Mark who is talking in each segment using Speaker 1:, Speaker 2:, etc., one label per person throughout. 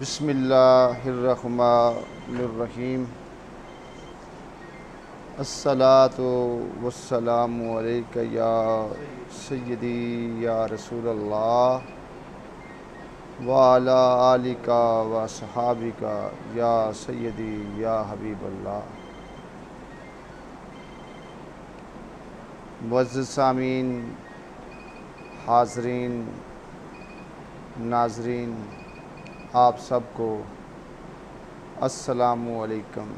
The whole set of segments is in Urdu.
Speaker 1: بسم اللہ الرحمن الرحیم الصلاۃ والسلام علیک یا سیدی یا رسول اللہ وعلی آلک و صحابک یا سیدی یا حبیب اللہ۔ معزز سامعین، حاضرین، ناظرین، آپ سب کو السلام علیکم۔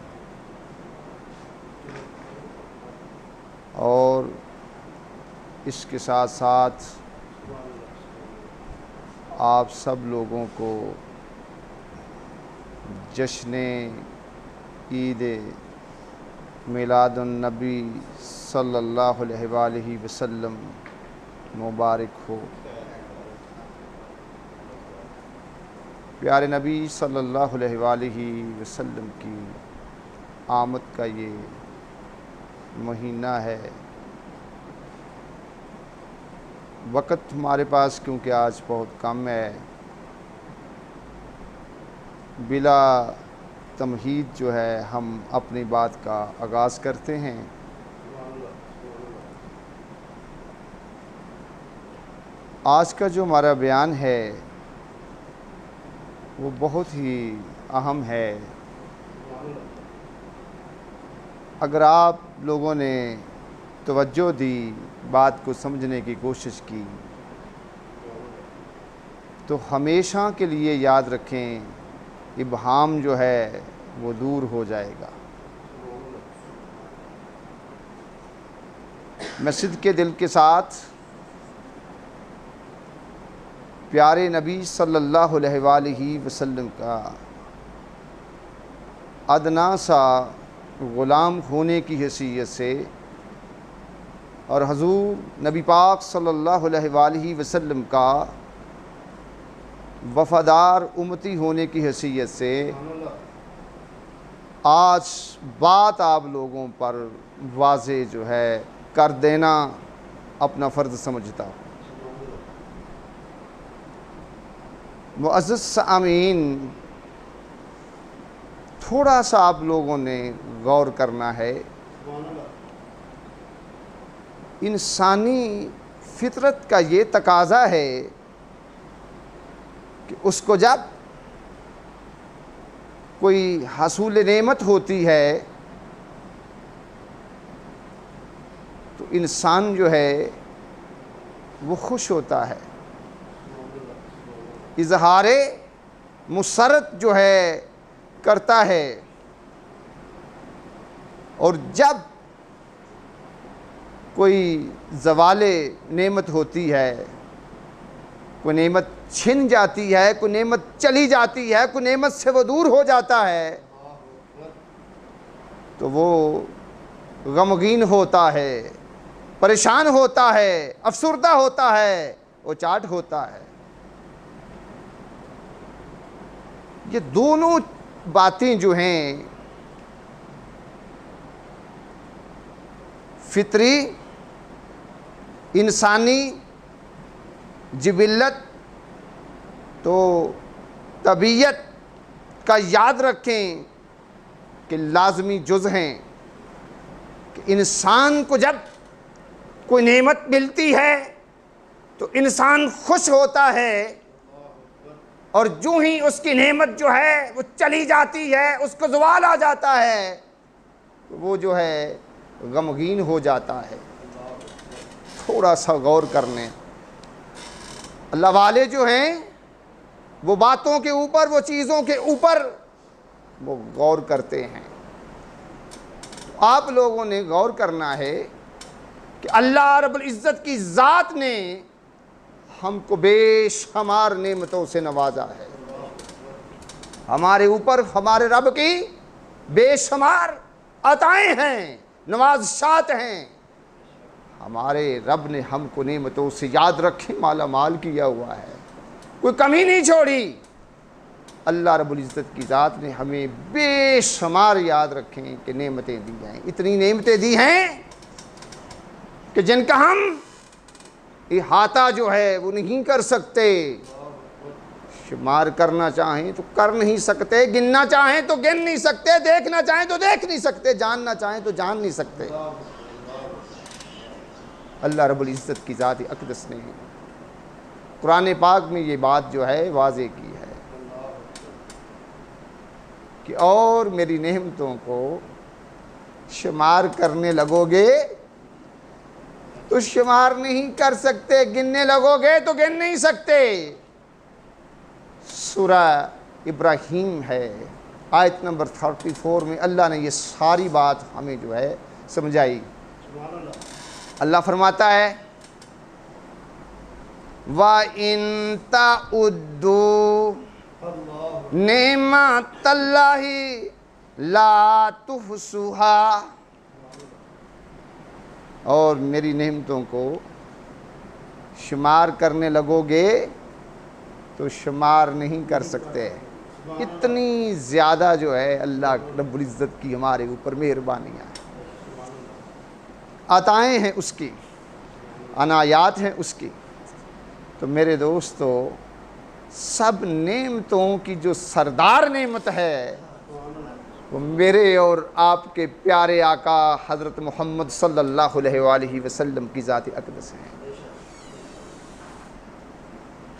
Speaker 1: اور اس کے ساتھ ساتھ آپ سب لوگوں کو جشن عید میلاد النبی صلی اللہ علیہ وآلہ وسلم مبارک ہو۔ پیارے نبی صلی اللہ علیہ وآلہ وسلم کی آمد کا یہ مہینہ ہے۔ وقت ہمارے پاس کیونکہ آج بہت کم ہے، بلا تمہید جو ہے ہم اپنی بات کا آغاز کرتے ہیں۔ آج کا جو ہمارا بیان ہے وہ بہت ہی اہم ہے۔ اگر آپ لوگوں نے توجہ دی، بات کو سمجھنے کی کوشش کی، تو ہمیشہ کے لیے یاد رکھیں، ابہام جو ہے وہ دور ہو جائے گا۔ میں صدق دل کے ساتھ پیارے نبی صلی اللہ علیہ وآلہ وسلم کا ادنا سا غلام ہونے کی حیثیت سے اور حضور نبی پاک صلی اللہ علیہ وآلہ وسلم کا وفادار امتی ہونے کی حیثیت سے آج بات آپ لوگوں پر واضح جو ہے کر دینا اپنا فرض سمجھتا ہوں۔ معزز سامعین، تھوڑا سا آپ لوگوں نے غور کرنا ہے۔ انسانی فطرت کا یہ تقاضا ہے کہ اس کو جب کوئی حصول نعمت ہوتی ہے تو انسان جو ہے وہ خوش ہوتا ہے، اظہار مسرت جو ہے کرتا ہے۔ اور جب کوئی زوال نعمت ہوتی ہے، کوئی نعمت چھن جاتی ہے، کوئی نعمت چلی جاتی ہے، کوئی نعمت سے وہ دور ہو جاتا ہے، تو وہ غمگین ہوتا ہے، پریشان ہوتا ہے، افسردہ ہوتا ہے، وہ چاٹ ہوتا ہے۔ یہ دونوں باتیں جو ہیں فطری، انسانی جبلت تو طبیعت کا یاد رکھیں کہ لازمی جز ہیں کہ انسان کو جب کوئی نعمت ملتی ہے تو انسان خوش ہوتا ہے، اور جو ہی اس کی نعمت جو ہے وہ چلی جاتی ہے، اس کو زوال آ جاتا ہے، تو وہ جو ہے غمگین ہو جاتا ہے۔ تھوڑا سا غور کر لیں۔ اللہ والے جو ہیں وہ باتوں کے اوپر، وہ چیزوں کے اوپر وہ غور کرتے ہیں۔ آپ لوگوں نے غور کرنا ہے کہ اللہ رب العزت کی ذات نے ہم کو بے شمار نعمتوں سے نوازا ہے۔ ہمارے اوپر ہمارے رب کی بے شمار عطائیں ہیں، نوازشات ہیں۔ ہمارے رب نے ہم کو نعمتوں سے یاد رکھیں مالا مال کیا ہوا ہے، کوئی کمی نہیں چھوڑی۔ اللہ رب العزت کی ذات نے ہمیں بے شمار یاد رکھیں کہ نعمتیں دی ہیں، اتنی نعمتیں دی ہیں کہ جن کا ہم احاطہ جو ہے وہ نہیں کر سکتے۔ شمار کرنا چاہیں تو کر نہیں سکتے، گننا چاہیں تو گن نہیں سکتے، دیکھنا چاہیں تو دیکھ نہیں سکتے، جاننا چاہیں تو جان نہیں سکتے۔ اللہ رب العزت کی ذات اقدس نے قرآن پاک میں یہ بات جو ہے واضح کی ہے کہ اور میری نعمتوں کو شمار کرنے لگو گے تو شمار نہیں کر سکتے، گننے لگو گے تو گن نہیں سکتے۔ سورہ ابراہیم ہے، آیت نمبر 34 میں اللہ نے یہ ساری بات ہمیں جو ہے سمجھائی۔ اللہ فرماتا ہے وَإِن تَعُدُّوا نِعْمَتَ اللَّهِ لَا تُحْصُوهَا، اور میری نعمتوں کو شمار کرنے لگو گے تو شمار نہیں کر سکتے۔ اتنی زیادہ جو ہے اللہ رب العزت کی ہمارے اوپر مہربانیاں ہیں، عطائیں ہیں اس کی، عنایات ہیں اس کی۔ تو میرے دوستو، سب نعمتوں کی جو سردار نعمت ہے وہ میرے اور آپ کے پیارے آقا حضرت محمد صلی اللہ علیہ وآلہ وسلم کی ذات اقدس ہے۔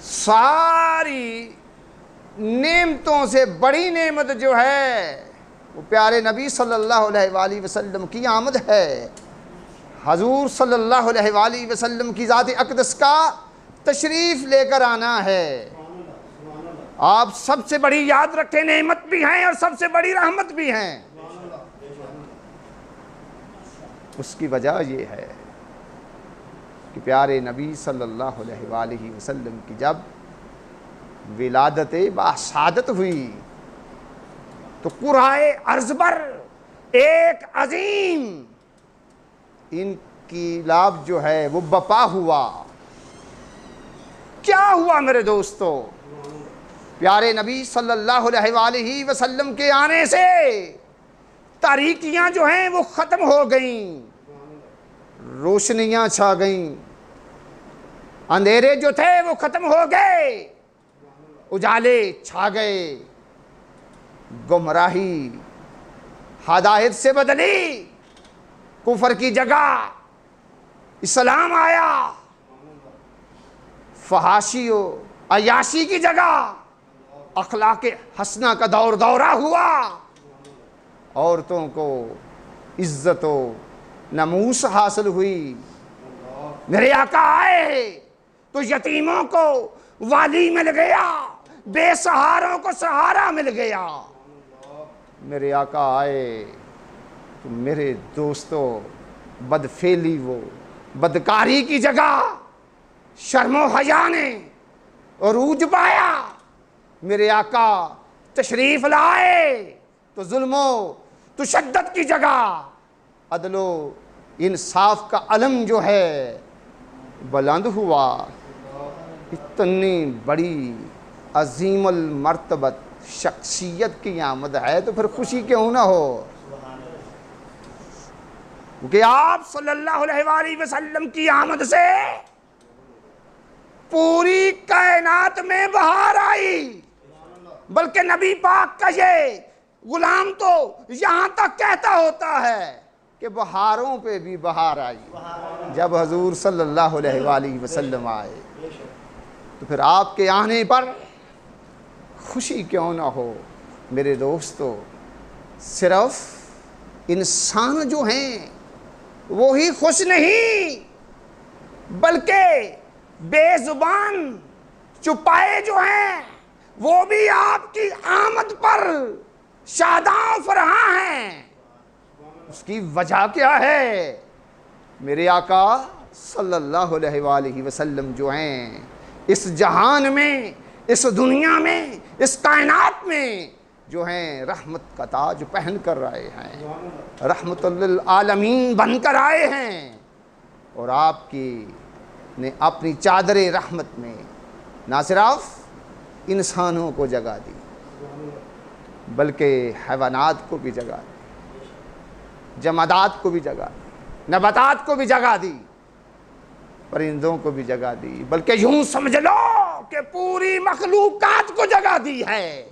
Speaker 1: ساری نعمتوں سے بڑی نعمت جو ہے وہ پیارے نبی صلی اللہ علیہ وآلہ وسلم کی آمد ہے، حضور صلی اللہ علیہ وآلہ وسلم کی ذات اقدس کا تشریف لے کر آنا ہے۔ آپ سب سے بڑی یاد رکھیں نعمت بھی ہیں اور سب سے بڑی رحمت بھی ہیں۔ اس کی وجہ یہ ہے کہ پیارے نبی صلی اللہ علیہ وآلہ وسلم کی جب ولادت باسعادت ہوئی تو قرائے ارض پر ایک عظیم انقلاب جو ہے وہ برپا ہوا۔ کیا ہوا میرے دوستو؟ پیارے نبی صلی اللہ علیہ وآلہ وسلم کے آنے سے تاریکیاں جو ہیں وہ ختم ہو گئیں، روشنیاں چھا گئیں، اندھیرے جو تھے وہ ختم ہو گئے، اجالے چھا گئے، گمراہی ہدایت سے بدلی، کفر کی جگہ اسلام آیا، فحاشی و عیاشی کی جگہ اخلاق حسنہ کا دورہ ہوا، عورتوں کو عزت و ناموس حاصل ہوئی۔ میرے آقا آئے تو یتیموں کو والی مل گیا، بے سہاروں کو سہارا مل گیا۔ میرے آقا آئے تو میرے دوستو بدفعلی و بدکاری کی جگہ شرم و حیا نے عروج پایا۔ میرے آقا تشریف لائے تو ظلم و تشدد کی جگہ عدل و انصاف کا علم جو ہے بلند ہوا۔ اتنی بڑی عظیم المرتبت شخصیت کی آمد ہے تو پھر خوشی کیوں نہ ہو؟ کیونکہ آپ صلی اللہ علیہ وآلہ وسلم کی آمد سے پوری کائنات میں بہار آئی، بلکہ نبی پاک کا یہ غلام تو یہاں تک کہتا ہوتا ہے کہ بہاروں پہ بھی بہار آئی جب حضور صلی اللہ علیہ وآلہ وسلم آئے۔ تو پھر آپ کے آنے پر خوشی کیوں نہ ہو؟ میرے دوستو، صرف انسان جو ہیں وہی خوش نہیں، بلکہ بے زبان چپائے جو ہیں وہ بھی آپ کی آمد پر شاداں فرحاں ہیں۔ اس کی وجہ کیا ہے؟ میرے آقا صلی اللہ علیہ وآلہ وسلم جو ہیں اس جہان میں، اس دنیا میں، اس کائنات میں جو ہیں رحمت کا تاج پہن کر آئے ہیں، رحمت للعالمین بن کر آئے ہیں، اور آپ کی نے اپنی چادر رحمت میں نہ صرف انسانوں کو جگہ دی بلکہ حیوانات کو بھی جگہ دی، جمادات کو بھی جگہ دی، نباتات کو بھی جگہ دی، پرندوں کو بھی جگہ دی، بلکہ یوں سمجھ لو کہ پوری مخلوقات کو جگہ دی ہے،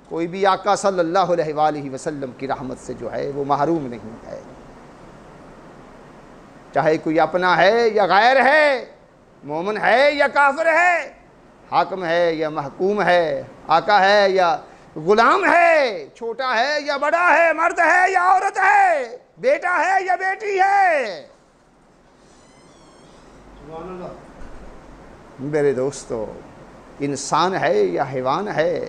Speaker 1: کوئی بھی آقا صلی اللہ علیہ وآلہ وسلم کی رحمت سے جو ہے وہ محروم نہیں ہے، چاہے کوئی اپنا ہے یا غیر ہے، مومن ہے یا کافر ہے، حاکم ہے یا محکوم ہے، آقا ہے یا غلام ہے، چھوٹا ہے یا بڑا ہے، مرد ہے یا عورت ہے، بیٹا ہے یا بیٹی ہے۔ میرے دوستو، انسان ہے یا حیوان ہے،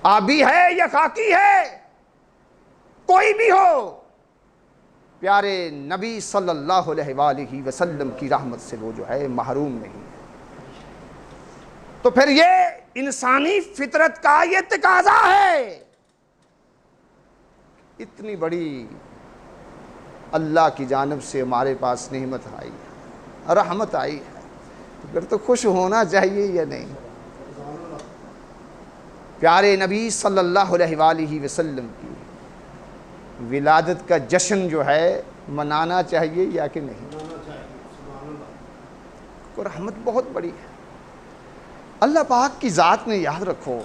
Speaker 1: آبی ہے یا خاکی ہے، کوئی بھی ہو، پیارے نبی صلی اللہ علیہ وآلہ وسلم کی رحمت سے وہ جو ہے محروم نہیں ہے۔ تو پھر یہ انسانی فطرت کا یہ تقاضا ہے، اتنی بڑی اللہ کی جانب سے ہمارے پاس نعمت آئی ہے، رحمت آئی ہے، تو پھر تو خوش ہونا چاہیے یا نہیں؟ پیارے نبی صلی اللہ علیہ وآلہ وسلم کی ولادت کا جشن جو ہے منانا چاہیے یا کہ نہیں؟ کو رحمت بہت بڑی ہے اللہ پاک کی ذات میں۔ یاد رکھو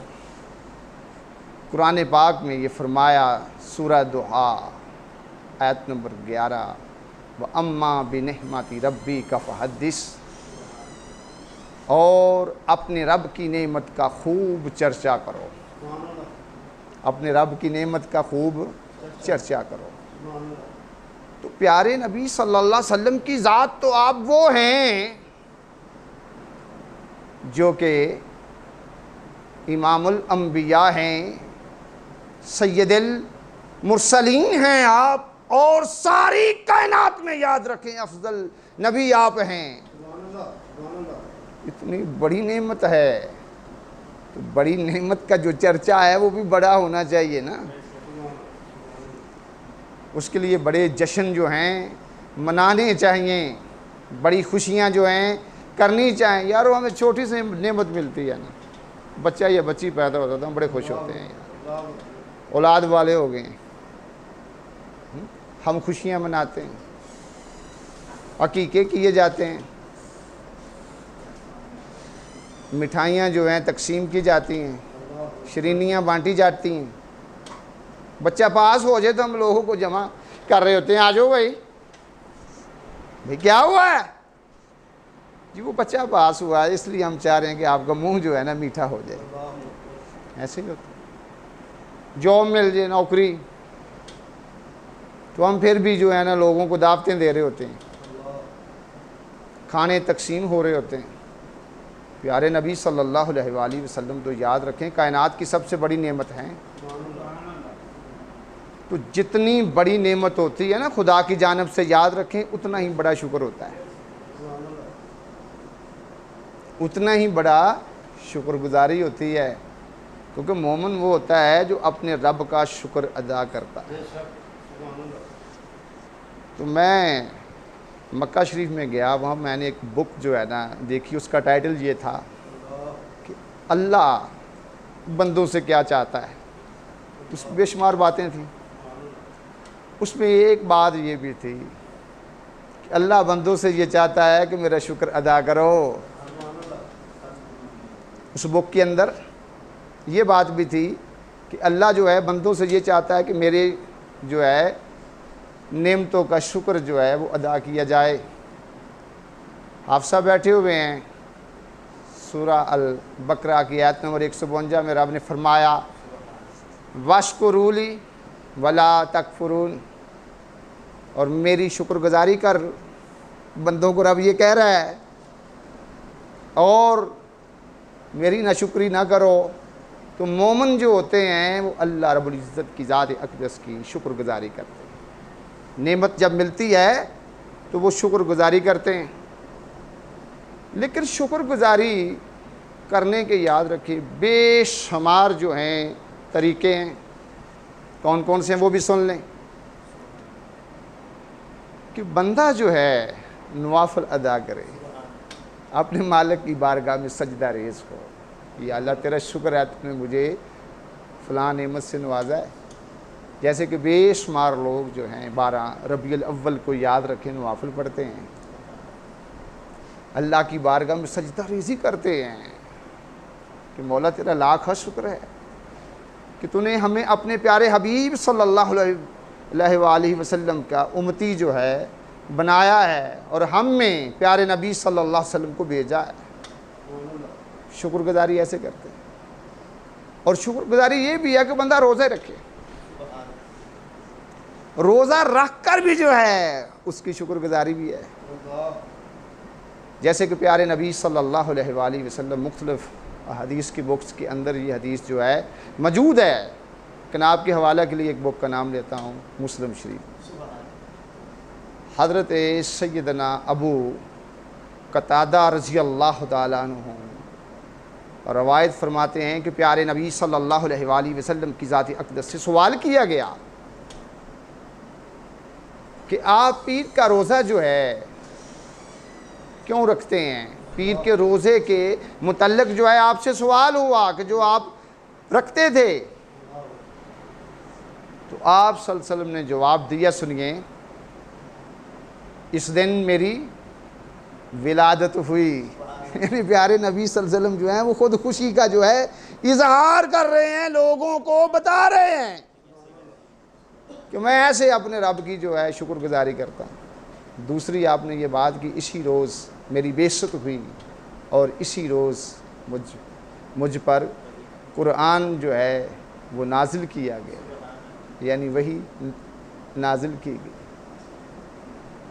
Speaker 1: قرآن پاک میں یہ فرمایا، سورہ دہا آیت نمبر 11، وَأَمَّا بِنِعْمَتِ رَبِّكَ فَحَدِّثْ، اور اپنے رب کی نعمت کا خوب چرچا کرو، اپنے رب کی نعمت کا خوب چرچا کرو۔ تو پیارے نبی صلی اللہ علیہ وسلم کی ذات تو آپ وہ ہیں جو کہ امام الانبیاء ہیں، سید المرسلین ہیں آپ، اور ساری کائنات میں یاد رکھیں افضل نبی آپ ہیں۔ اتنی بڑی نعمت ہے تو بڑی نعمت کا جو چرچا ہے وہ بھی بڑا ہونا چاہیے نا، اس کے لیے بڑے جشن جو ہیں منانے چاہیے، بڑی خوشیاں جو ہیں کرنی چاہیں۔ یارو ہمیں چھوٹی سی نعمت ملتی ہے نا، بچہ یا بچی پیدا ہوتا تو ہم بڑے خوش ہوتے ہیں، اولاد والے ہو گئے، ہم خوشیاں مناتے ہیں، عقیقے کیے جاتے ہیں، مٹھائیاں جو ہیں تقسیم کی جاتی ہیں، شرینیاں بانٹی جاتی ہیں، بچہ پاس ہو جائے تو ہم لوگوں کو جمع کر رہے ہوتے ہیں، آ جاؤ بھائی کیا ہوا ہے جی، وہ بچہ پاس ہوا ہے اس لیے ہم چاہ رہے ہیں کہ آپ کا منہ جو ہے نا میٹھا ہو جائے۔ ایسے ہی ہوتا ہے، جاب مل جائے، نوکری، تو ہم پھر بھی جو ہے نا لوگوں کو دعوتیں دے رہے ہوتے ہیں، کھانے تقسیم ہو رہے ہوتے ہیں۔ پیارے نبی صلی اللہ علیہ وآلہ وسلم تو یاد رکھیں کائنات کی سب سے بڑی نعمت ہیں، تو جتنی بڑی نعمت ہوتی ہے نا خدا کی جانب سے، یاد رکھیں اتنا ہی بڑا شکر ہوتا ہے، اتنا ہی بڑا شکر گزاری ہوتی ہے، کیونکہ مومن وہ ہوتا ہے جو اپنے رب کا شکر ادا کرتا ہے۔ تو میں مکہ شریف میں گیا، وہاں میں نے ایک بک جو ہے نا دیکھی، اس کا ٹائٹل یہ تھا کہ اللہ بندوں سے کیا چاہتا ہے، اس بے شمار باتیں تھیں، اس میں ایک بات یہ بھی تھی کہ اللہ بندوں سے یہ چاہتا ہے کہ میرا شکر ادا کرو۔ اس بک کے اندر یہ بات بھی تھی کہ اللہ جو ہے بندوں سے یہ چاہتا ہے کہ میرے جو ہے نعمتوں کا شکر جو ہے وہ ادا کیا جائے۔ حافظہ بیٹھے ہوئے ہیں، سورہ البقرہ کی آیت نمبر 152 میں رب نے فرمایا، واشکروا لی ولا تکفرون، اور میری شکر گزاری کر، بندوں کو رب یہ کہہ رہا ہے، اور میری ناشکری نہ کرو۔ تو مومن جو ہوتے ہیں وہ اللہ رب العزت کی ذات اقدس کی شکر گزاری کرتے ہیں، نعمت جب ملتی ہے تو وہ شکر گزاری کرتے ہیں۔ لیکن شکر گزاری کرنے کے یاد رکھیں بے شمار جو ہیں طریقے ہیں، کون کون سے ہیں وہ بھی سن لیں، کہ بندہ جو ہے نوافل ادا کرے، اپنے مالک کی بارگاہ میں سجدہ ریز ہو، یا اللہ تیرا شکر ہے تو نے مجھے فلاں نعمت سے نوازا ہے۔ جیسے کہ بے شمار لوگ جو ہیں 12 ربیع الاول کو یاد رکھیں نوافل پڑھتے ہیں، اللہ کی بارگاہ میں سجدہ ریزی کرتے ہیں کہ مولا تیرا لاکھ شکر ہے کہ تو نے ہمیں اپنے پیارے حبیب صلی اللہ علیہ وآلہ وسلم کا امتی جو ہے بنایا ہے، اور ہم میں پیارے نبی صلی اللہ علیہ وسلم کو بھیجا ہے۔ شکر گزاری ایسے کرتے ہیں، اور شکر گزاری یہ بھی ہے کہ بندہ روزے رکھے، روزہ رکھ کر بھی جو ہے اس کی شکر گزاری بھی ہے، جیسے کہ پیارے نبی صلی اللہ علیہ وآلہ وسلم مختلف حدیث کی بکس کے اندر یہ حدیث جو ہے موجود ہے۔ جناب کے حوالہ کے لیے ایک بک کا نام لیتا ہوں، مسلم شریف۔ حضرت سیدنا ابو قتادہ رضی اللہ تعالیٰ عنہ روایت فرماتے ہیں کہ پیارے نبی صلی اللہ علیہ وآلہ وسلم کی ذات اقدس سے سوال کیا گیا کہ آپ پیر کا روزہ جو ہے کیوں رکھتے ہیں؟ پیر کے روزے کے متعلق جو ہے آپ سے سوال ہوا کہ جو آپ رکھتے تھے، تو آپ صلی اللہ علیہ وسلم نے جواب دیا، سنیے، اس دن میری ولادت ہوئی۔ یعنی پیارے نبی صلی اللہ علیہ وسلم جو ہیں وہ خود خوشی کا جو ہے اظہار کر رہے ہیں، لوگوں کو بتا رہے ہیں کہ میں ایسے اپنے رب کی جو ہے شکر گزاری کرتا ہوں۔ دوسری آپ نے یہ بات کی، اسی روز میری بعثت ہوئی اور اسی روز مجھ پر قرآن جو ہے وہ نازل کیا گیا، یعنی وہی نازل کی گئی۔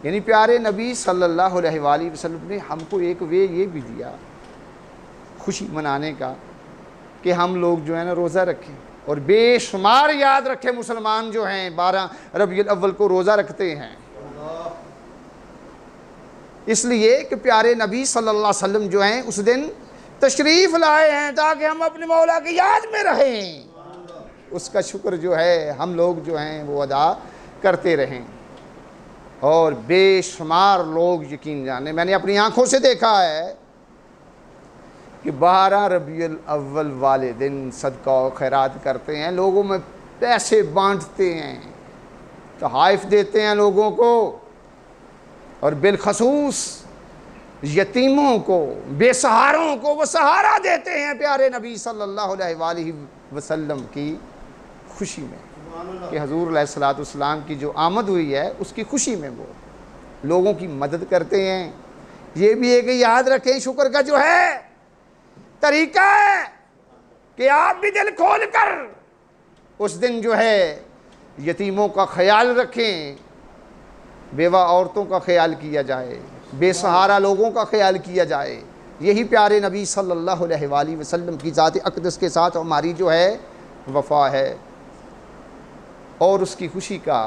Speaker 1: یعنی پیارے نبی صلی اللہ علیہ وآلہ وسلم نے ہم کو ایک وے یہ بھی دیا خوشی منانے کا کہ ہم لوگ جو ہے نا روزہ رکھیں، اور بے شمار یاد رکھیں مسلمان جو ہیں 12 ربیع الاول کو روزہ رکھتے ہیں، اس لیے کہ پیارے نبی صلی اللہ علیہ وسلم جو ہیں اس دن تشریف لائے ہیں تاکہ ہم اپنے مولا کی یاد میں رہیں، اس کا شکر جو ہے ہم لوگ جو ہیں وہ ادا کرتے رہیں۔ اور بے شمار لوگ یقین جانے، میں نے اپنی آنکھوں سے دیکھا ہے کہ 12 ربیع الاول والے دن صدقہ و خیرات کرتے ہیں، لوگوں میں پیسے بانٹتے ہیں، تحائف دیتے ہیں لوگوں کو، اور بالخصوص یتیموں کو، بے سہاروں کو وہ سہارا دیتے ہیں پیارے نبی صلی اللہ علیہ وآلہ وسلم کی خوشی میں کہ حضور علیہ السلام کی جو آمد ہوئی ہے اس کی خوشی میں وہ لوگوں کی مدد کرتے ہیں۔ یہ بھی ایک یاد رکھیں شکر کا جو ہے طریقہ ہے کہ آپ بھی دل کھول کر اس دن جو ہے یتیموں کا خیال رکھیں، بیوہ عورتوں کا خیال کیا جائے، بے سہارا لوگوں کا خیال کیا جائے۔ یہی پیارے نبی صلی اللہ علیہ وآلہ وسلم کی ذات اقدس کے ساتھ ہماری جو ہے وفا ہے، اور اس کی خوشی کا،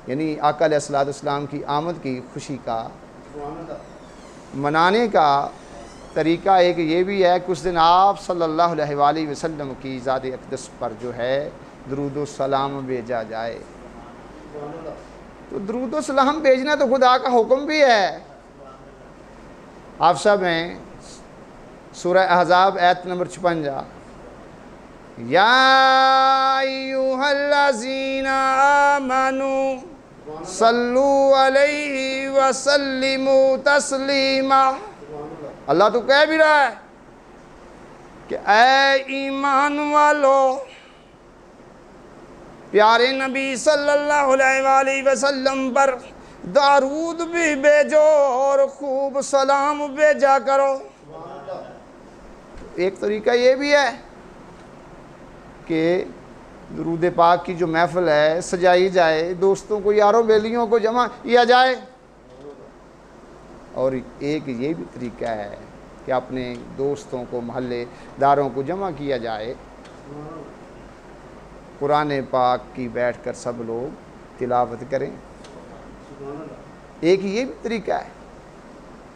Speaker 1: یعنی آقا علیہ السلام کی آمد کی خوشی کا منانے کا طریقہ ایک یہ بھی ہے کہ اس دن آپ صلی اللہ علیہ وآلہ وسلم کی ذات اقدس پر جو ہے درود و سلام بھیجا جائے۔ تو درود و سلام بھیجنا تو خدا کا حکم بھی ہے۔ آپ سب ہیں سورہ احزاب آیت نمبر 56، یا ایھا الذین آمنوا صلوا علیہ وسلموا تسلیما۔ اللہ تو کہہ بھی رہا ہے کہ اے ایمان والو، پیارے نبی صلی اللہ علیہ وآلہ وسلم پر درود بھی بھیجو اور خوب سلام بھیجا کرو۔ ایک طریقہ یہ بھی ہے کہ درود پاک کی جو محفل ہے سجائی جائے، دوستوں کو، یاروں بیلیوں کو جمع کیا جائے، اور ایک یہ بھی طریقہ ہے کہ اپنے دوستوں کو، محلے داروں کو جمع کیا جائے، قرآن پاک کی بیٹھ کر سب لوگ تلاوت کریں۔ ایک یہ بھی طریقہ ہے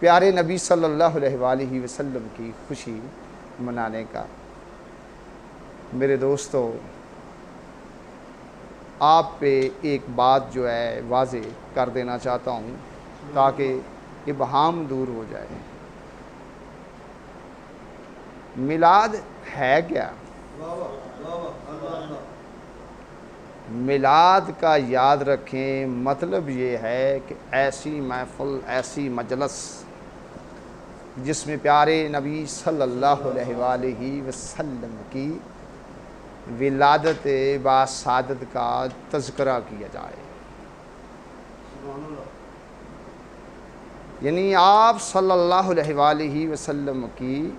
Speaker 1: پیارے نبی صلی اللہ علیہ وآلہ وسلم کی خوشی منانے کا۔ میرے دوستو، آپ پہ ایک بات جو ہے واضح کر دینا چاہتا ہوں تاکہ ابہام دور ہو جائے۔ میلاد ہے کیا؟ میلاد کا یاد رکھیں، مطلب یہ ہے کہ ایسی محفل، ایسی مجلس جس میں پیارے نبی صلی اللہ علیہ وآلہ وسلم کی ولادت باسعادت کا تذکرہ کیا جائے۔ یعنی آپ صلی اللہ علیہ وآلہ وسلم کی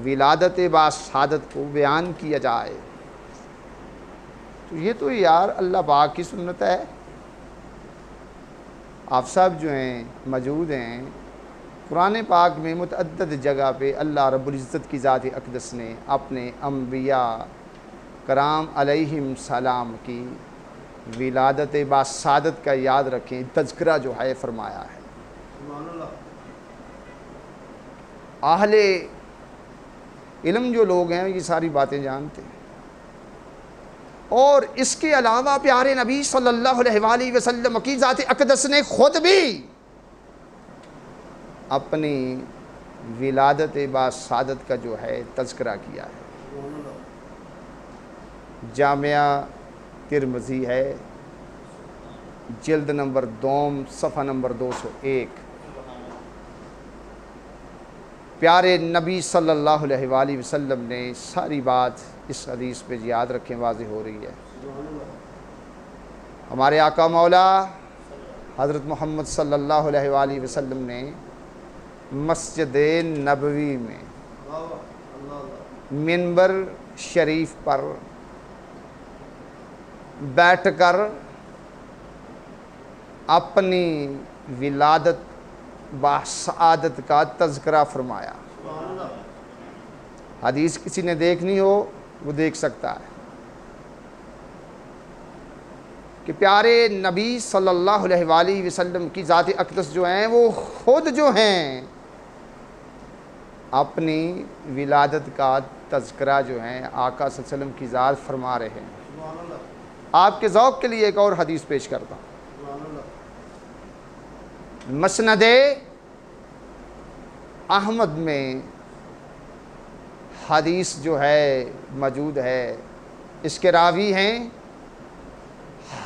Speaker 1: ولادت باسعادت کو بیان کیا جائے۔ تو یہ تو یار اللہ پاک کی سنت ہے۔ آپ سب جو ہیں موجود ہیں، قرآن پاک میں متعدد جگہ پہ اللہ رب العزت کی ذات اقدس نے اپنے انبیاء کرام علیہم السلام کی ولادت باسعادت کا یاد رکھیں تذکرہ جو ہے فرمایا ہے۔ اہل علم جو لوگ ہیں یہ ساری باتیں جانتے ہیں، اور اس کے علاوہ پیارے نبی صلی اللہ علیہ وآلہ وسلم کی ذات اقدس نے خود بھی اپنی ولادت باسعادت کا جو ہے تذکرہ کیا ہے۔ جامعہ ترمذی ہے، جلد نمبر 2 صفحہ نمبر 201۔ پیارے نبی صلی اللہ علیہ وآلہ وسلم نے ساری بات اس حدیث پہ یاد رکھیں، واضح ہو رہی ہے۔ ہمارے آقا مولا حضرت محمد صلی اللہ علیہ وآلہ وسلم نے مسجد نبوی میں منبر شریف پر بیٹھ کر اپنی ولادت باسعادت کا تذکرہ فرمایا۔ حدیث کسی نے دیکھنی ہو وہ دیکھ سکتا ہے کہ پیارے نبی صلی اللہ علیہ وآلہ وسلم کی ذات اقدس جو ہیں وہ خود جو ہیں اپنی ولادت کا تذکرہ جو ہیں آقا صلی اللہ علیہ وسلم کی ذات فرما رہے ہیں۔ آپ کے ذوق کے لیے ایک اور حدیث پیش کرتا ہوں۔ مسند احمد میں حدیث جو ہے موجود ہے، اس کے راوی ہیں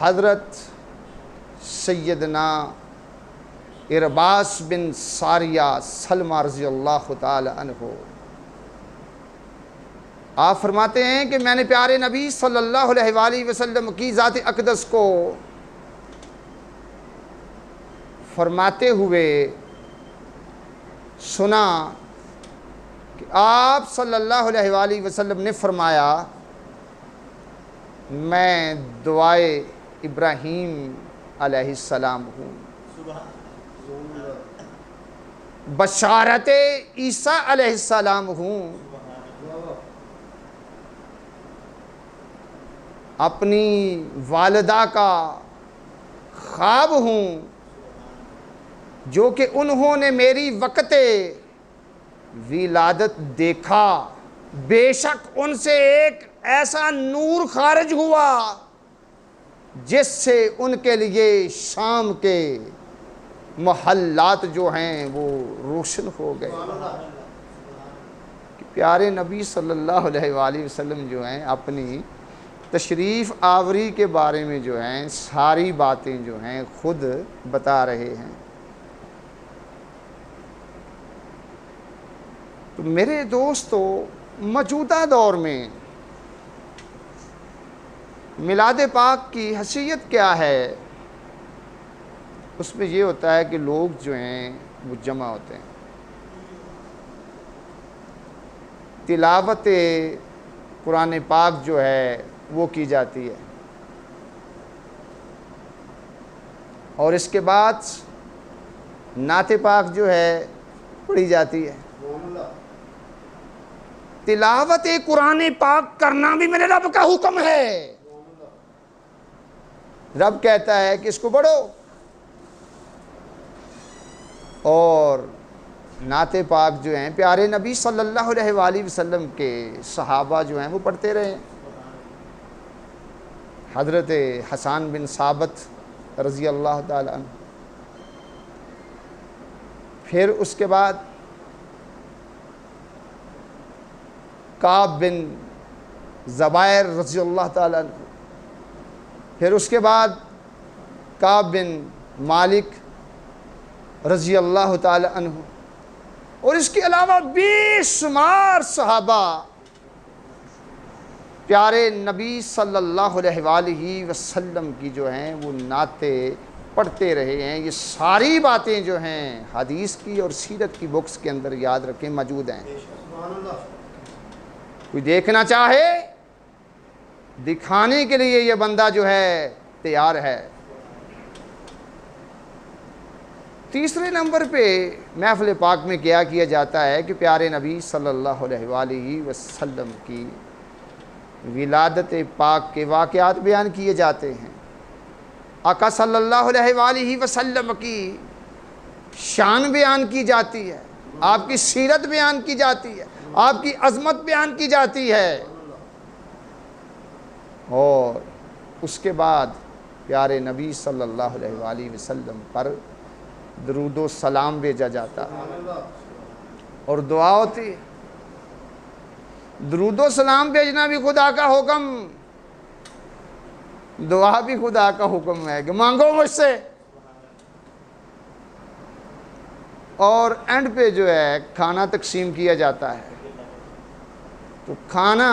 Speaker 1: حضرت سیدنا ارباس بن ساریہ سلمہ رضی اللہ تعالی عنہ۔ آپ فرماتے ہیں کہ میں نے پیارے نبی صلی اللہ علیہ وآلہ وسلم کی ذات اقدس کو فرماتے ہوئے سنا کہ آپ صلی اللہ علیہ وآلہ وسلم نے فرمایا، میں دعائے ابراہیم علیہ السلام ہوں، بشارت عیسیٰ علیہ السلام ہوں، اپنی والدہ کا خواب ہوں جو کہ انہوں نے میری وقت ولادت دیکھا، بے شک ان سے ایک ایسا نور خارج ہوا جس سے ان کے لیے شام کے محلات جو ہیں وہ روشن ہو گئے۔ کہ پیارے نبی صلی اللہ علیہ وآلہ وسلم جو ہیں اپنی تشریف آوری کے بارے میں جو ہیں ساری باتیں جو ہیں خود بتا رہے ہیں۔ تو میرے دوستو، موجودہ دور میں میلاد پاک کی حیثیت کیا ہے؟ اس میں یہ ہوتا ہے کہ لوگ جو ہیں وہ جمع ہوتے ہیں، تلاوت قرآن پاک جو ہے وہ کی جاتی ہے، اور اس کے بعد نعت پاک جو ہے پڑھی جاتی ہے۔ تلاوت قرآن پاک کرنا بھی میرے رب کا حکم ہے۔ رب کہتا ہے کہ اس کو پڑھو، اور نعت پاک جو ہیں پیارے نبی صلی اللہ علیہ وآلہ وسلم کے صحابہ جو ہیں وہ پڑھتے رہے۔ حضرت حسان بن ثابت رضی اللہ تعالی عنہ، پھر اس کے بعد کعب بن زبیر رضی اللہ تعالی عنہ، پھر اس کے بعد کعب بن مالک رضی اللہ تعالی عنہ، اور اس کے علاوہ بے شمار صحابہ پیارے نبی صلی اللہ علیہ وآلہ وسلم کی جو ہیں وہ نعتیں پڑھتے رہے ہیں. یہ ساری باتیں جو ہیں حدیث کی اور سیرت کی بکس کے اندر یاد رکھیں موجود ہیں. کوئی دیکھنا چاہے دکھانے کے لیے یہ بندہ جو ہے تیار ہے. تیسرے نمبر پہ محفل پاک میں کیا جاتا ہے کہ پیارے نبی صلی اللہ علیہ وآلہ وسلم کی ولادت پاک کے واقعات بیان کیے جاتے ہیں. آقا صلی اللہ علیہ وآلہ وسلم کی شان بیان کی جاتی ہے, آپ کی سیرت بیان کی جاتی ہے, آپ کی عظمت بیان کی جاتی ہے, اور اس کے بعد پیارے نبی صلی اللہ علیہ وآلہ وسلم پر درود و سلام بھیجا جاتا ہے اور دعا ہوتی ہے. درود و سلام بھیجنا بھی خدا کا حکم, دعا بھی خدا کا حکم ہے کہ مانگو مجھ سے. اور اینڈ پہ جو ہے کھانا تقسیم کیا جاتا ہے, تو کھانا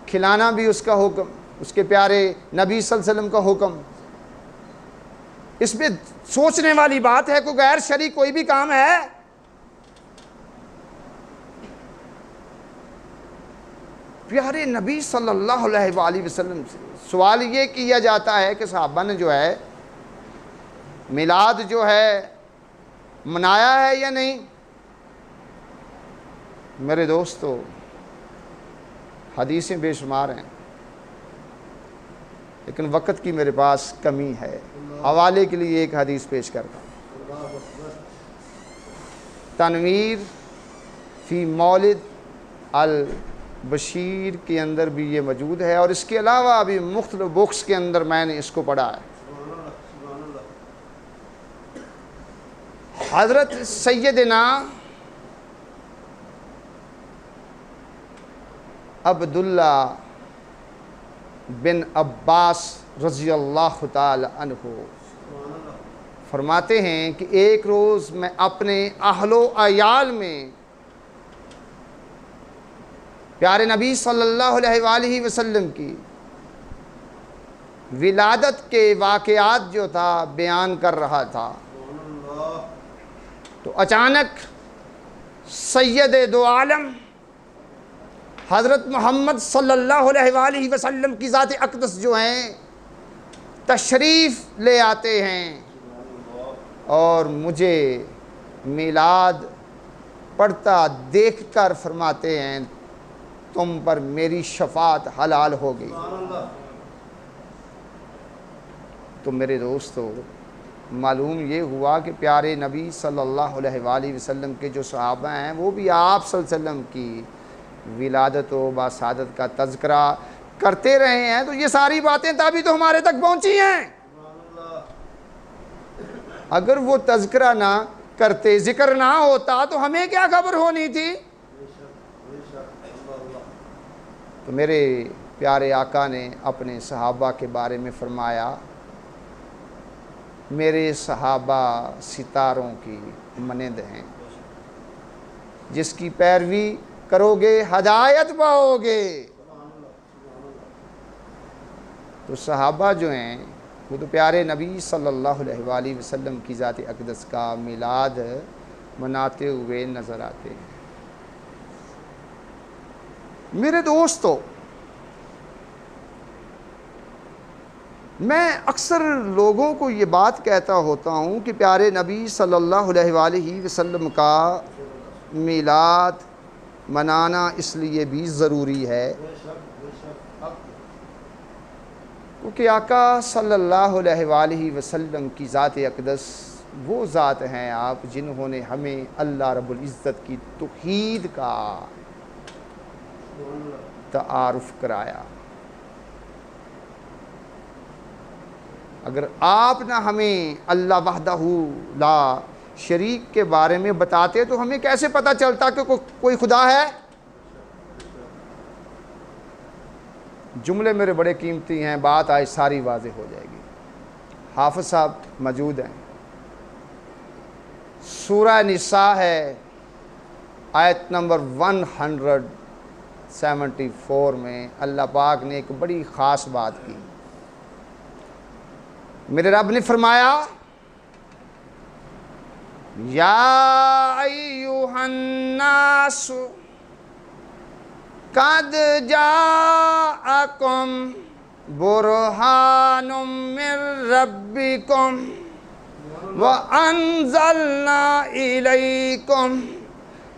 Speaker 1: کھلانا بھی اس کا حکم, اس کے پیارے نبی صلی اللہ علیہ وسلم کا حکم. اس میں سوچنے والی بات ہے کہ غیر شرعی کوئی بھی کام ہے. پیارے نبی صلی اللہ علیہ وآلہ وسلم سے سوال یہ کیا جاتا ہے کہ صحابہ نے جو ہے میلاد جو ہے منایا ہے یا نہیں. میرے دوستو, حدیثیں بے شمار ہیں لیکن وقت کی میرے پاس کمی ہے. حوالے کے لیے ایک حدیث پیش کرتا ہوں. تنویر فی مولد البشیر کے اندر بھی یہ موجود ہے, اور اس کے علاوہ ابھی مختلف بکس کے اندر میں نے اس کو پڑھا ہے. حضرت سیدنا عبداللہ بن عباس رضی اللہ تعالی عنہ فرماتے ہیں کہ ایک روز میں اپنے اہل و عیال میں پیارے نبی صلی اللہ علیہ وآلہ وسلم کی ولادت کے واقعات جو تھا بیان کر رہا تھا, تو اچانک سید دو عالم حضرت محمد صلی اللہ علیہ وآلہ وسلم کی ذات اقدس جو ہیں تشریف لے آتے ہیں اور مجھے میلاد پڑھتا دیکھ کر فرماتے ہیں تم پر میری شفاعت حلال ہو گئی. تو میرے دوستو, معلوم یہ ہوا کہ پیارے نبی صلی اللہ علیہ وآلہ وسلم کے جو صحابہ ہیں وہ بھی آپ صلی اللہ علیہ وسلم کی ولادت و باسعادت کا تذکرہ کرتے رہے ہیں. تو یہ ساری باتیں تبھی تو ہمارے تک پہنچی ہیں. اگر وہ تذکرہ نہ کرتے, ذکر نہ ہوتا, تو ہمیں کیا خبر ہونی تھی. تو میرے پیارے آقا نے اپنے صحابہ کے بارے میں فرمایا, میرے صحابہ ستاروں کی مانند ہیں, جس کی پیروی کرو گے ہدایت پاؤ گے. تو صحابہ جو ہیں وہ تو پیارے نبی صلی اللہ علیہ وآلہ وسلم کی ذات اقدس کا میلاد مناتے ہوئے نظر آتے ہیں. میرے دوستو, میں اکثر لوگوں کو یہ بات کہتا ہوتا ہوں کہ پیارے نبی صلی اللہ علیہ وآلہ وسلم کا میلاد منانا اس لیے بھی ضروری ہے کیونکہ آقا صلی اللہ علیہ وآلہ وسلم کی ذات اقدس وہ ذات ہیں آپ جنہوں نے ہمیں اللہ رب العزت کی توحید کا تعارف کرایا. اگر آپ نہ ہمیں اللہ وحدہ لا شریک کے بارے میں بتاتے تو ہمیں کیسے پتہ چلتا کہ کوئی خدا ہے. جملے میرے بڑے قیمتی ہیں, بات آج ساری واضح ہو جائے گی. حافظ صاحب موجود ہیں, سورہ نساء ہے, آیت نمبر 174 میں اللہ پاک نے ایک بڑی خاص بات کی. میرے رب نے فرمایا یا ایھا الناس قد جاءکم برہان من ربکم وَأَنزَلْنَا إِلَيْكُمْ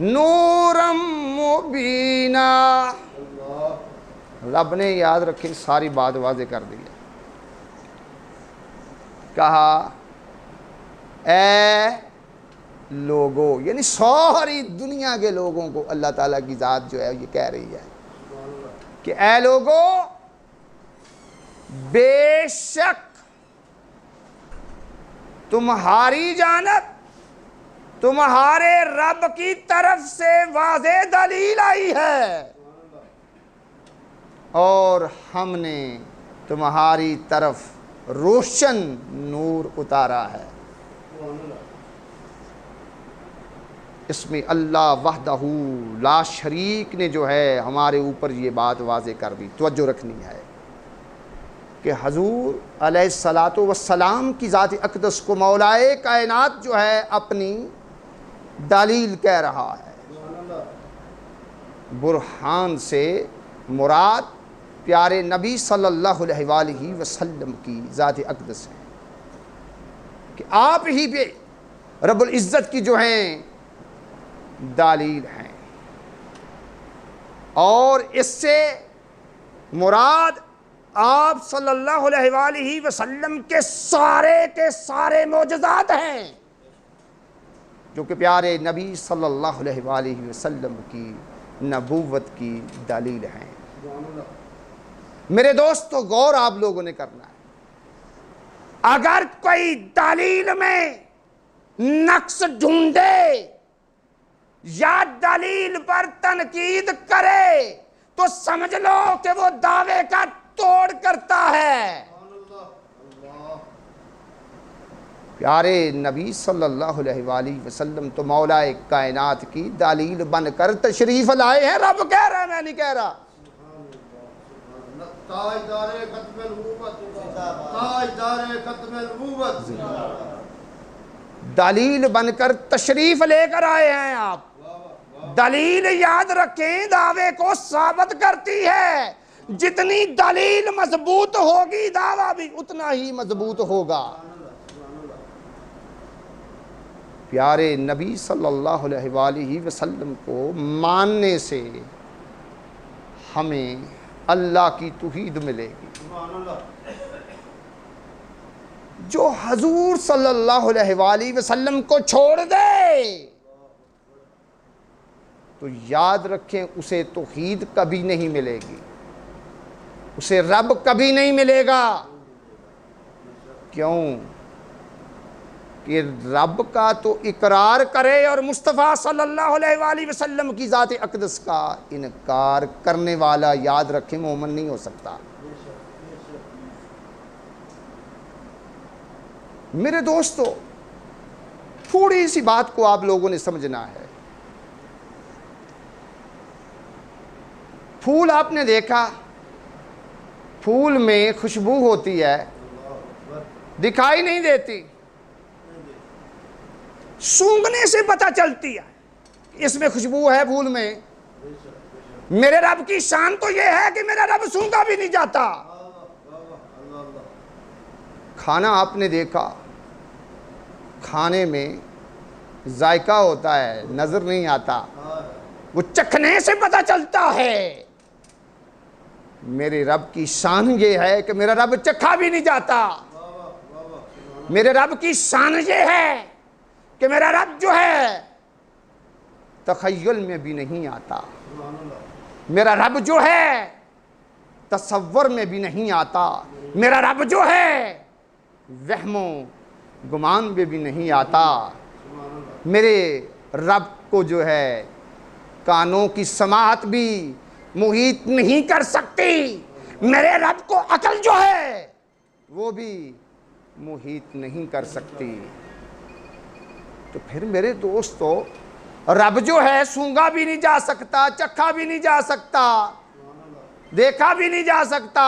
Speaker 1: نُورًا مُبِينًا. رب نے یاد رکھیں ساری بات واضح کر دی. کہا اے لوگو، یعنی ساری دنیا کے لوگوں کو اللہ تعالیٰ کی ذات جو ہے یہ کہہ رہی ہے کہ اے لوگو، بے شک تمہاری جانب تمہارے رب کی طرف سے واضح دلیل آئی ہے اور ہم نے تمہاری طرف روشن نور اتارا ہے. اس میں اللہ وحدہ لا شریک نے جو ہے ہمارے اوپر یہ بات واضح کر دی. توجہ رکھنی ہے کہ حضور علیہ السلام کی ذات اقدس کو مولائے کائنات جو ہے اپنی دلیل کہہ رہا ہے. برہان سے مراد پیارے نبی صلی اللہ علیہ وآلہ وسلم کی ذات اقدس ہے کہ آپ ہی پہ رب العزت کی جو ہیں دلیل ہیں، اور اس سے مراد آپ صلی اللہ علیہ وآلہ وسلم کے سارے معجزات ہیں جو کہ پیارے نبی صلی اللہ علیہ وآلہ وسلم کی نبوت کی دلیل ہیں. میرے دوستو غور آپ لوگوں نے کرنا ہے. اگر کوئی دلیل میں نقص ڈھونڈے یا دلیل پر تنقید کرے تو سمجھ لو کہ وہ دعوے کا توڑ کرتا ہے. پیارے نبی صلی اللہ علیہ وآلہ وسلم تو مولا کائنات کی دلیل بن کر تشریف لائے ہیں. رب کہہ رہا ہے، میں نہیں کہہ رہا. دلیل بن کر تشریف لے کر آئے ہیں آپ. دلیل یاد رکھیں دعوے کو ثابت کرتی ہے. جتنی دلیل مضبوط ہوگی دعویٰ بھی اتنا ہی مضبوط ہوگا. پیارے نبی صلی اللہ علیہ وآلہ وسلم کو ماننے سے ہمیں اللہ کی توحید ملے گی. جو حضور صلی اللہ علیہ وآلہ وسلم کو چھوڑ دے تو یاد رکھیں اسے توحید کبھی نہیں ملے گی، اسے رب کبھی نہیں ملے گا. کیوں کہ رب کا تو اقرار کرے اور مصطفیٰ صلی اللہ علیہ وآلہ وسلم کی ذات اقدس کا انکار کرنے والا یاد رکھیں مومن نہیں ہو سکتا. میرے دوستو تھوڑی سی بات کو آپ لوگوں نے سمجھنا ہے. پھول آپ نے دیکھا، پھول میں خوشبو ہوتی ہے، دکھائی نہیں دیتی، سونگھنے سے پتہ چلتی ہے اس میں خوشبو ہے پھول میں. میرے رب کی شان تو یہ ہے کہ میرا رب سونگھا بھی نہیں جاتا. کھانا آپ نے دیکھا، کھانے میں ذائقہ ہوتا ہے، نظر نہیں آتا، وہ چکھنے سے پتہ چلتا ہے. میرے رب کی شان یہ ہے کہ میرا رب چکھا بھی نہیں جاتا. میرے رب کی شان یہ ہے کہ میرا رب جو ہے تخیل میں بھی نہیں آتا. میرا رب جو ہے تصور میں بھی نہیں آتا. میرا رب جو ہے وہم و گمان میں بھی نہیں آتا. میرے رب کو جو ہے کانوں کی سماعت بھی محیط نہیں کر سکتی. میرے رب کو عقل جو ہے وہ بھی محیط نہیں کر سکتی. تو پھر میرے دوستو رب جو ہے سونگا بھی نہیں جا سکتا، چکھا بھی نہیں جا سکتا، دیکھا بھی نہیں جا سکتا،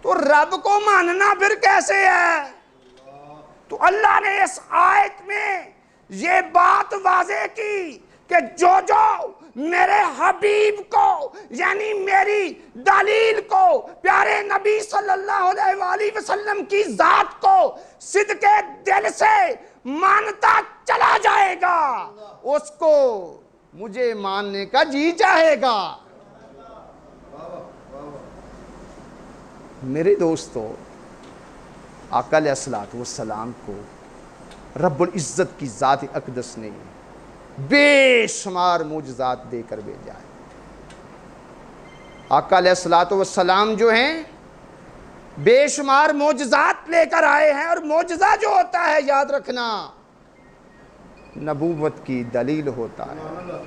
Speaker 1: تو رب کو ماننا پھر کیسے ہے؟ تو اللہ نے اس آیت میں یہ بات واضح کی کہ جو میرے حبیب کو یعنی میری دلیل کو، پیارے نبی صلی اللہ علیہ وآلہ وسلم کی ذات کو صدق دل سے مانتا چلا جائے گا، اس کو مجھے ماننے کا جی چاہے گا۔ میرے دوستو، آقا علیہ السلام کو رب العزت کی ذات اقدس نے بے شمار معجزات دے کر بھیجا ہے۔ آقا علیہ السلام جو ہیں بے شمار معجزات لے کر آئے ہیں، اور معجزہ جو ہوتا ہے یاد رکھنا نبوت کی دلیل ہوتا ہے،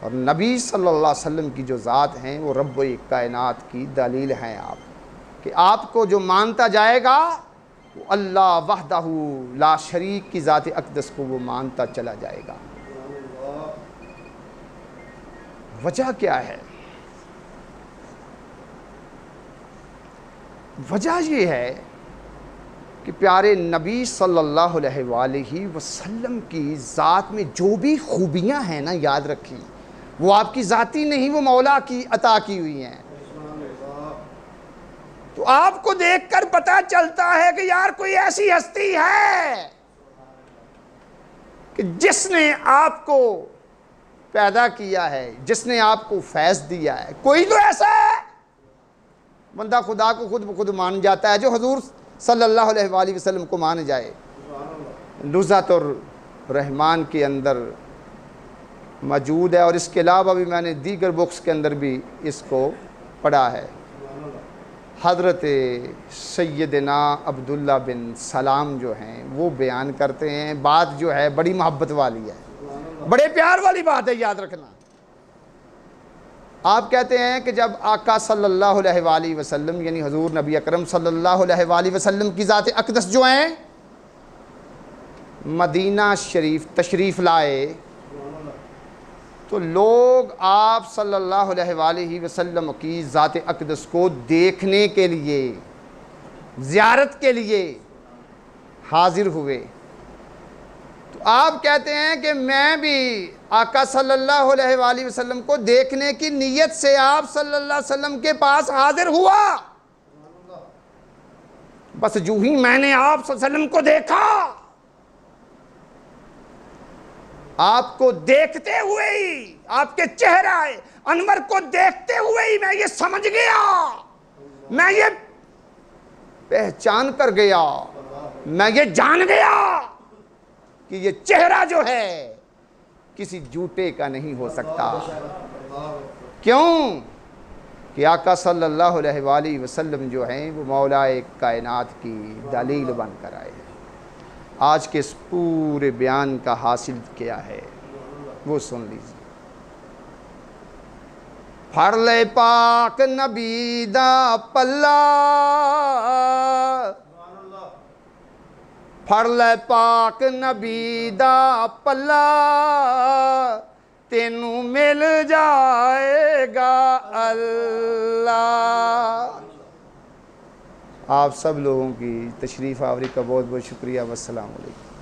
Speaker 1: اور نبی صلی اللہ علیہ وسلم کی جو ذات ہیں وہ رب کائنات کی دلیل ہیں، آپ کہ آپ کو جو مانتا جائے گا وہ اللہ وحدہ لا شریک کی ذات اقدس کو وہ مانتا چلا جائے گا۔ وجہ کیا ہے؟ وجہ یہ ہے کہ پیارے نبی صلی اللہ علیہ وآلہ وسلم کی ذات میں جو بھی خوبیاں ہیں نا، یاد رکھیں وہ آپ کی ذاتی نہیں، وہ مولا کی عطا کی ہوئی ہیں۔ تو آپ کو دیکھ کر پتہ چلتا ہے کہ یار کوئی ایسی ہستی ہے کہ جس نے آپ کو پیدا کیا ہے، جس نے آپ کو فیض دیا ہے۔ کوئی تو ایسا ہے، بندہ خدا کو خود بخود مان جاتا ہے جو حضور صلی اللہ علیہ وآلہ وسلم کو مان جائے۔ نزہۃ الرحمن کے اندر موجود ہے، اور اس کے علاوہ بھی میں نے دیگر بکس کے اندر بھی اس کو پڑھا ہے۔ حضرت سیدنا عبداللہ بن سلام جو ہیں وہ بیان کرتے ہیں، بات جو ہے بڑی محبت والی ہے، بڑے پیار والی بات ہے، یاد رکھنا۔ آپ کہتے ہیں کہ جب آقا صلی اللہ علیہ وآلہ وسلم یعنی حضور نبی اکرم صلی اللہ علیہ وآلہ وسلم کی ذات اقدس جو ہیں مدینہ شریف تشریف لائے، تو لوگ آپ صلی اللہ علیہ وآلہ وسلم کی ذات اقدس کو دیکھنے کے لیے، زیارت کے لیے حاضر ہوئے۔ تو آپ کہتے ہیں کہ میں بھی آقا صلی اللہ علیہ وآلہ وسلم کو دیکھنے کی نیت سے آپ صلی اللہ علیہ وسلم کے پاس حاضر ہوا، بس جو ہی میں نے آپ صلی اللہ علیہ وسلم کو دیکھا، آپ کو دیکھتے ہوئے ہی، آپ کے چہرہ انور کو دیکھتے ہوئے ہی میں یہ سمجھ گیا، میں یہ پہچان کر گیا، میں یہ جان گیا کہ یہ چہرہ جو ہے کسی جھوٹے کا نہیں ہو سکتا۔ کیوں؟ کہ آقا صلی اللہ علیہ وآلہ وسلم جو ہیں وہ مولا کائنات کی دلیل بن کر آئے ہیں۔ آج کے اس پورے بیان کا حاصل کیا ہے وہ سن لیجیے۔ پھڑ لے پاک نبی دا پلہ، پھڑ لے پاک نبی دا پلہ، تینوں مل جائے گا اللہ۔ آپ سب لوگوں کی تشریف آوری کا بہت بہت شکریہ۔ والسلام علیکم۔